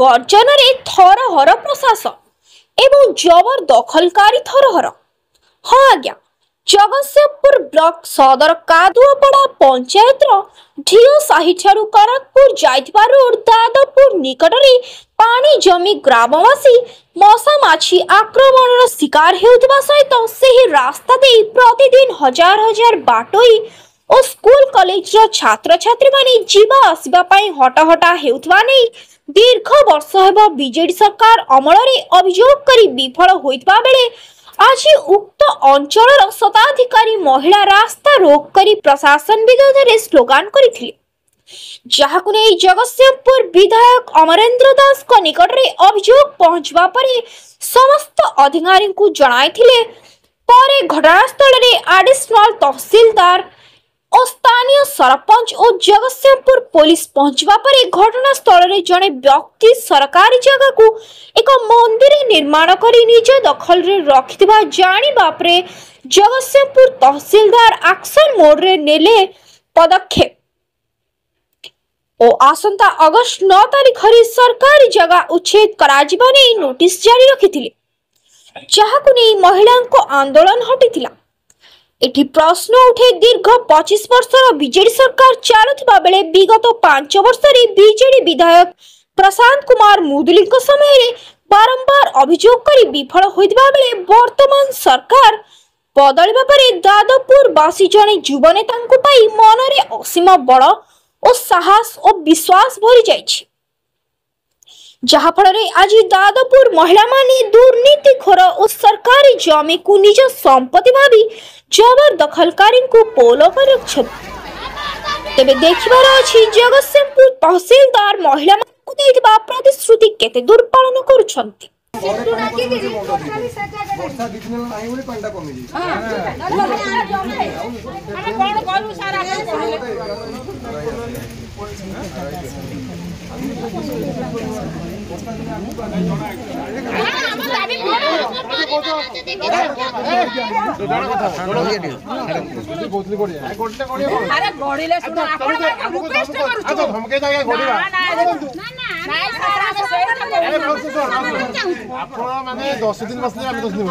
गर्जन थरहर प्रशासन एवं जबरदखलकारी थरहर। हाँ आज्ञा, जगतसिंहपुर ब्लॉक सदर कादुआपड़ा पंचायत ढिओ साही ठारू करतपुर जाइथिबा रोड दादपुर निकट में पानी जमी ग्रामवासी मशा माछी आक्रमण शिकार हेउथिबा सहित सेही रास्ता दे प्रतिदिन हजार हजार बाटोई और स्कूल कॉलेज छात्र छात्री माने जीवा आसवा पई हटाहटा हेउथिबा नै दीर्घ वर्ष हेबा बीजेडी सरकार अमल रे अभियोग करी विफल होइतबा बेले आज उक्त अंचल शताधिकारी महिला रास्ता रोक करी प्रशासन विरोध में स्लोगान करथिले, जहाकु नै जगतसिंहपुर विधायक अमरेंद्र दास को निकट रे अभियोग पहुंचबा परे समस्त अधिकारी को जणाइथिले। परे घटनास्थल रे एडिशनल तहसीलदार और स्थानीय सरपंच और जगतसिंहपुर पुलिस पहुंचवा पर घटनास्थल रे जड़े व्यक्ति सरकारी जगह को एक मंदिर निर्माण करी निज दखल रे रखिथिबा जानी बापरे जगतसिंहपुर तहसीलदार एक्शन मोड रे नेले पदक्षेप और आसंता अगस्त 9 तारिख रे सरकारी जगह उच्छेद कराजिबा नै नोटिस जारी रखिथिले, जहाकु नै महिला को आंदोलन हटिथिला। एठी प्रश्न उठे दीर्घ 25 वर्षर बीजेडी सरकार चलुथिबा बेले विगत 5 वर्ष रे बीजेडी विधायक प्रशांत कुमार मुदुली समय रे बारंबार अभियोग करी विफल होइतबा बेले वर्तमान सरकार बदलिबा परे दादपुर वासी जने युवा नेतांको पाई मनरे असीम बल और साहस और विश्वास भरी जाइछि, जहा फल आज दादपुर महिला माने दुर्नीतिखोर और सरकारी जमी को निज संपत्ति भावी जबरदखलकारी को पोलो कर तेबे देखिबार अछि जगतसिंहपुर तहसीलदार महिला को देइबा प्रतिश्रुति केते दूर पालन करूछंती। माने 10 दिन बसले आम 10 दिन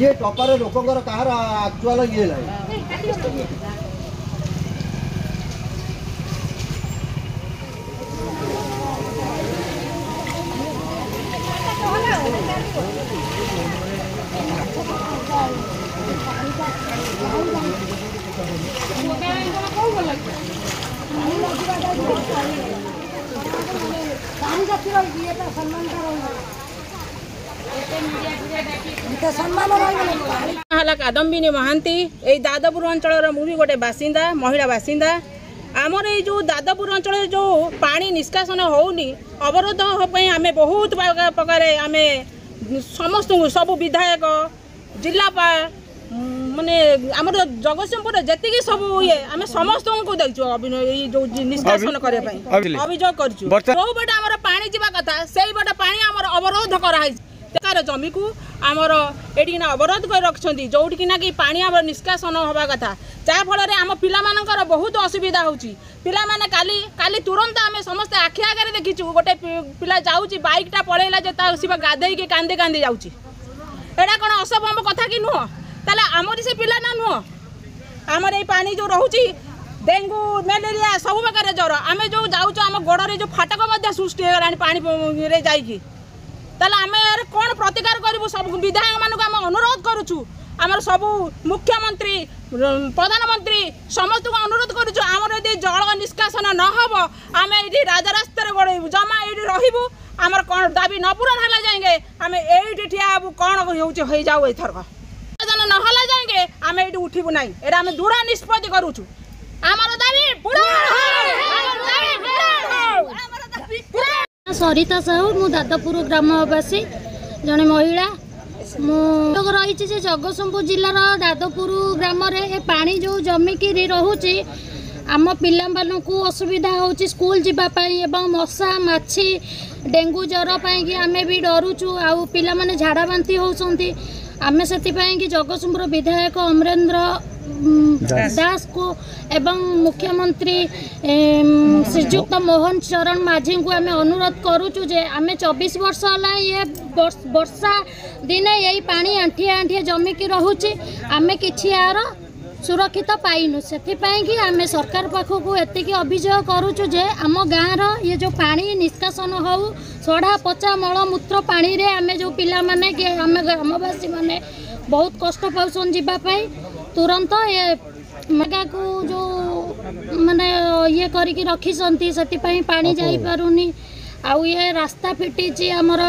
ये टपर लोकंर कहार एक्चुअल ये है कादम्बिनी महांती ये दादपुर अंचल मुझे गोटे बासिंदा महिला बासिंदा आमर ये जो दादपुर अंचल जो पानी निष्कासन होनी अवरोध आम बहुत प्रकार आम समस्त सब विधायक जिलापाल माने आमर जगतसिंहपुर जी सब ये आम समस्त को जो निष्कासन करने अभियोग करटे आम पानी जावा कथा से बटे पानी आम अवरोध कराई जमी को आमर ये अवरोध कर रखिंट जोटिना कि पानी आम निष्कासन हवा कथा जहाँफल आम पिला बहुत असुविधा होची पिला माने काली तुरंत आम समस्त आखि आगे देखीचु गोटे पिला जाऊँगी बाइकटा पलैला सी गाधे कांदे कांदे जाऊँगी एटा कौन असंभव कथा कि नुह ताले आमरी से पिला ना नुह आमर ये पानी जो रोचे डेंगू मलेरिया सब प्रकार ज्वर आम जो जाऊँ आम गोड़े जो फाटक सृष्टि होगा पानी रे जाइए ताले आम यार कौन प्रतिकार करूँ सब विधायक मानक आम अनुरोध करुचु आमर सब मुख्यमंत्री प्रधानमंत्री समस्त को अनुरोध करुचु आमर यदि जल निष्कासन न हम आम ये राजरास्तार गड़ेबू जमा ये रही आमर कौन दाबी न पूरण है जाएंगे आम ये ठिया कौन हो जाऊ एथरक नहला जाएंगे आम ये उठबू ना ये आम दूरा निष्पत्ति करुचु आमर दाबी सरिता साहू मु दादापुर ग्रामवासी जड़े महिला रही जगतसिंहपुर जिलार दादापुर ग्राम पानी जो जमिकी रोचे आम पिलाମାନଙ୍କୁ असुविधा होची स्कूल जीवाई एवं मशा माछी डेंगू ज्वर पाई आम भी डरुचु आउ पिला माने झाड़ा बांती होती आम से जगतसिंहपुर विधायक अमरेंद्र दास को एवं मुख्यमंत्री श्रीजुक्त मोहन चरण माझी को आम अनुरोध करुचु जे आम 24 वर्ष है ये वर्षा दिने यही पानी आंठिए आंठिए जमिकी रोचे आम कि यार सुरक्षित पाइनु से आम सरकार पाखक एतिक अभियोग करुचु जे आम गाँव ये जो पानी निष्कासन हो सड़ा पचा मलमूत्र पानी रे आम जो पिला माने कि आम ग्रामवासी माने बहुत कष्ट पाउछन जीवाई तुरंत ये मगा को जो माने ये करके रखी से पानी जाई पारुनी आउ ये रास्ता फिटी आमर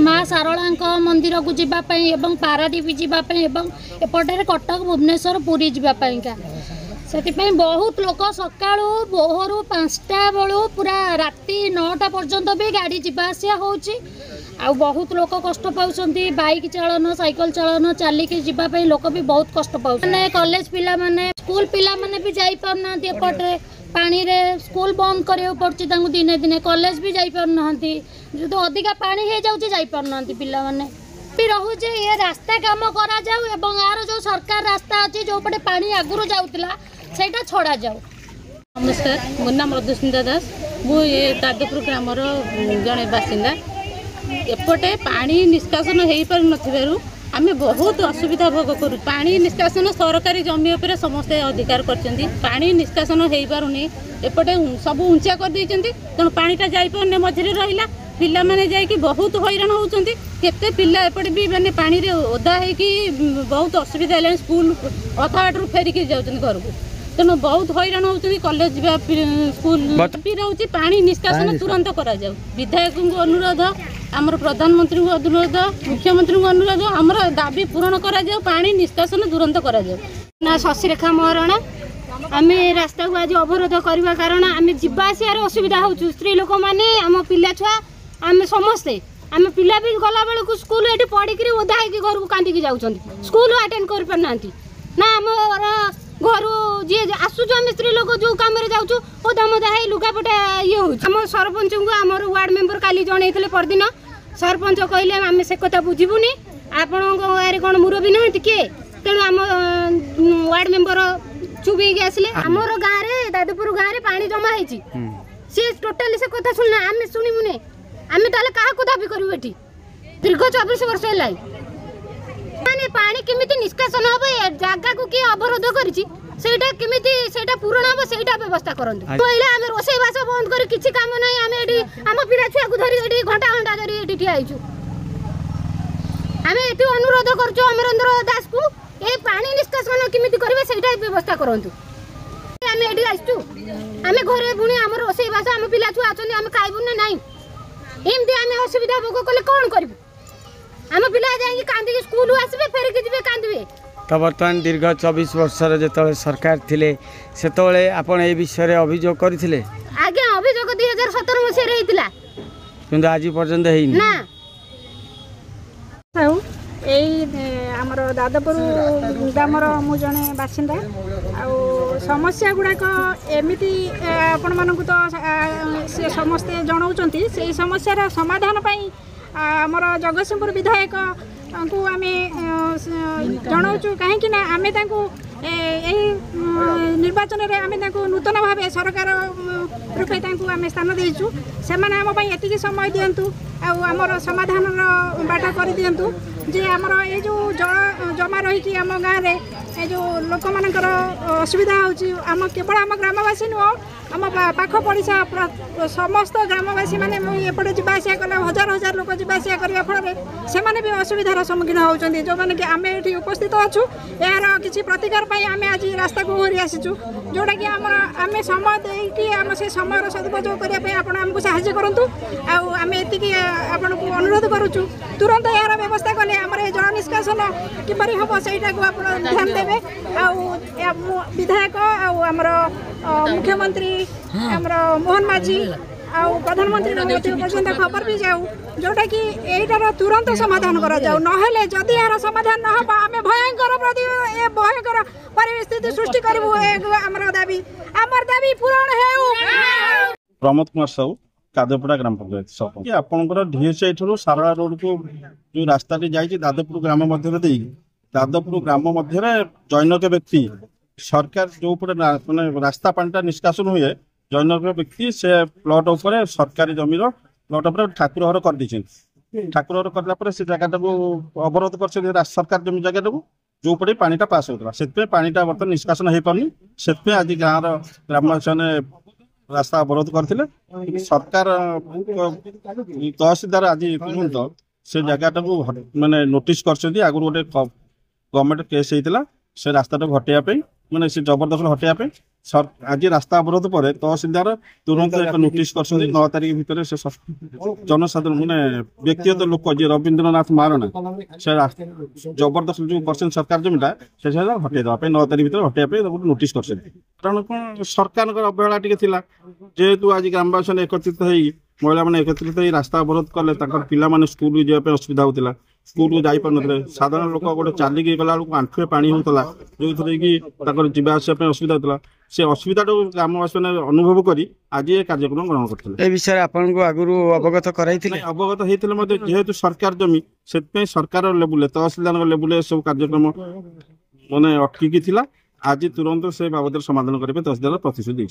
माँ सारला मंदिर को जीवाई एवं पारादीप जीवाई एवं एपटे कटक भुवनेश्वर पुरी जीवाईका से बहुत लोक सका बोहर 5टा बेलू पूरा राति 9टा पर्यंत भी गाड़ी जावासिया होची आ बहुत लोक कष्ट पाउछंती बाइक चालन साइकिल चालन चलिकी जीवाई लोक भी बहुत कष्ट पाउछ कॉलेज पिला माने स्कूल पिला माने भी जाई पारना एपटे पानी रे स्कूल बंद करियो पड़छि तांगु दिने दिने कॉलेज भी जाई पार नहंती जो अधिका पानी हे जाउछि जाई पार नहंती पिला माने भी रहुजे ये रास्ता काम करा जाऊ एवं यार जो सरकार रास्ता अछि जो पटे पानी आगुरु जाउतला सेटा छोड़ा जाऊ। नमस्कार मोर नाम मधुस्मिता दास मु ये दादपुर ग्रामर जड़े बासिंदा एपटे पानी निष्कासन हो पार नथिबारु आमे बहुत असुविधा भोग करूँ पानी निष्कासन सरकारी जमी उपर समस्ते अधिकार करछंती पानी निष्कासन हो पारुनी एपटे सब उंचा कर देइछंती तेणु पानीटा जाई पारने मझिरे रहिला पिला माने जाई कि बहुत हैरान होउछंती केते पिला एपटे भी माने पानी रे ओदा है कि बहुत असुविधा है स्कूल अथाटू फेरिकी जाउछंती घर को तेणु बहुत हैरान होउछंती कॉलेज जा स्कूल भी रहउछि पानी निष्कासन तुरंत करा जाऊ विधायक को अनुरोध आमर प्रधानमंत्री को अनुरोध मुख्यमंत्री को अनुरोध आमर दाबी पूरण करा जाऊ पानी निष्कासन तुरंत करा जाऊ। ना शशिरेखा महाराणा आम रास्ता को आज अवरोध करने कारण आम जावासियार असुविधा हो स्त्री लोक मैंने आम पिला छुआ आम समस्ते आम पिला भी गला बेलू स्कूल ये पढ़ी ओदा होगी घर को कांदिकी जाऊँ स्कूल अटेंड कर पारना ना आम घर जी आसुच आम स्त्री लोक जो कम जाऊँ ओदा मदा है लुगापटा ये हो सरपंच को आम वार्ड मेंबर काली जन परदिन सरपंच कहले आम से कथा बुझीबुनी आपण गाँव कौन मुरबी ना किए तेणु आम वार्ड मेंबर चुप हो आसले आमर गाँव में दादपुर गाँव में पानी जमा है सी टोटाली से कथा शुणना आम शुणुने आम ताले क्या दाबी करूँ ये दीर्घ 24 वर्ष है माने पानी केमिति निष्कासन हम जगह को किए अवरोध कर पूरण हम से व्यवस्था करते पहले आम रोसई बास बंद कर किसी काम ना आम आम पिला छुआ को धरी घंटा घंटा धरी ठिया आम ये अनुरोध कर अमरेंद्र दास को ये पानी निष्कासन केमिति करेंगे से व्यवस्था करूँ आम ये आसचु आम घरे पुणी आम रोसई बास आम पिला छुआ आम खाइबू ना नाई एमती आम असुविधा भोग कले कौन करूँ आम पिला जाई कांदी स्कूल आसबे फेर के जिबे कांदबे। तो बर्तमान दीर्घ 24 वर्षर जो सरकार थिले सेतोले आपण ए विषय अभियोग करथिले? आगे अभियोग 2017 मसिया हेतिला किंतु आज पर्यंत हेई ना। आमर दादपुर ग्रामर मु जने बासिंदा समस्या गुड़ाक एमती आपण मानक तो से समस्ते जनाऊँच से समस्यार समाधान आमर जगतसिंहपुर विधायक को आम जनाऊँ कहीं आम निर्वाचन में आम नूतन भाव सरकार रूपे आम स्थान देचु से आम समय दिंतु आमर समाधान बाट कर दिंतु जे आमर ये जो जल जमा रही आम गाँव में जो लोक मानकर असुविधा होम केवल आम ग्रामवासी नुह आम पाख पड़िशा समस्त ग्रामवासी मैंने एपटे जावास कले हजार हजार लोक जावास करने फल से भी असुविधार सम्मुखीन होती जो मैंने कि आम ये उपस्थित अच्छु यार किसी प्रतिकार आम आज रास्ता को ओहरी आसीचु जोटा कि आम समय देकी आम से समय सदुपयोग करने आमको साहाय्य करूँ आम ये आपन को अनुरोध करुचु तुरंत यार व्यवस्था कले आम जल निष्कासन किपरि हम सहीटा को आप ध्यान देवे विधायक आमर मुख्यमंत्री आमर मोहन माझी प्रधानमंत्री पर्यटन खबर भी जाऊ जोटा कि यहीटार तुरंत समाधान करा जाऊ नहेले जदि यार समाधान न हो आम भयंकर परिस्थिति सृष्टि करूँ आमर दाबी पूरण है। प्रमोद कुमार साहू दादपुरा ग्राम पंचायत सरपंच आपंकर ढीएसआई ठूँ सारला रोड को जो रास्ता जाइए दादपुर ग्राम मध्य दादपुर ग्राम मध्य जैनक व्यक्ति सरकार जो मैंने रास्ता पानीटा निष्कासन हुए जैनक व्यक्ति से प्लट उपर सरकारी जमीर प्लट उपर ठाकुर घर कर ठाकुर घर करला से जगह को अवरोध कर सरकार जमी जगह को जो पटे पानीटा पास होता से पानीटा बर्तमान निष्कासन हो पारनी से आज गाँव ग्रामवासी ने रास्ता अवरोध करते सरकार तहसीलदार आज पर्यंत से जगह को माने नोटिस कर आगु गोटे गवर्नमेंट केस होता से रास्ता हटाइवाई माने से जबरदस्त हटाइवाई आज रास्ता अवरोध पर तहसीलदार तुरंत एक नोटिस कर 9 तारिख भितर से जनसाधारण मैंने व्यक्तिगत लोक जी रवींद्रनाथ महाराणा से जबरदस्त जो परसेंट सरकार जमीटा से हटाई 9 तारिख भितर हटाइवाई नोटिस कर कारण कौन सरकार अवहेला टी जेहेतु आज ग्रामवासी एकत्रित हो महिला मैंने एकत्रित हो रास्ता अवरोध कले पिला माने स्कूल जावाई असुविधा होता स्कूल को जापर साधारण लोक गोटे चलिकी गला आंठुए पानी होता जो थे कि जावास असुविधा होता से असुविधा ग्रामवासी मैंने अनुभव कर आज ये कार्यक्रम ग्रहण करते विषय आपको आगु अवगत अवगत होते जेहेतु सरकार जमी से सरकार लेवल तहसीलदार लेवल सब कार्यक्रम मैंने अटकी थी आज तुरंत से बाबद समाधान करेंगे तहसीलदार प्रतिश्रुति।